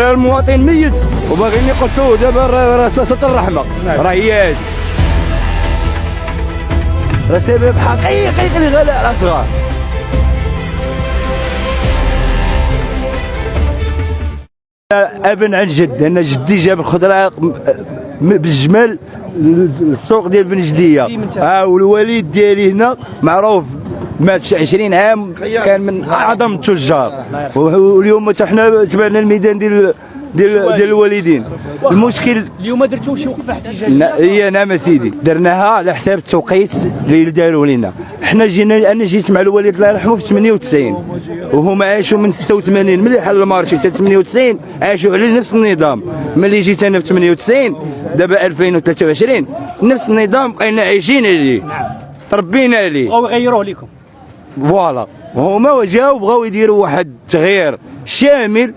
المواطن ميت وباغيين يقتلوه دابا راه ست الرحمه راه هي هادي راه سبب حقيقي لغلاء الاسعار. ابا عن جد، انا جدي جاب الخضره بالجمل للسوق ديال بن جديه، والوالد ديالي هنا معروف مات 20 عام كان من اعظم التجار، واليوم حتى حنا تبعنا الميدان ديال الوالدين. المشكل اليوم درتوا شي وقفه احتجاجيه؟ هي نعم سيدي، درناها على حساب التوقيت اللي داروا لنا. حنا انا جيت مع الوالد الله يرحمه في 98 وهما عاشوا من 86 ملي حل المارشي حتى 98 عاشوا على نفس النظام. ملي جيت انا في 98 دابا 2023 نفس النظام بقينا عايشين عليه تربينا عليه. بغاو يغيروه لكم فوالا، هما جاو بغاو يديروا واحد التغيير شامل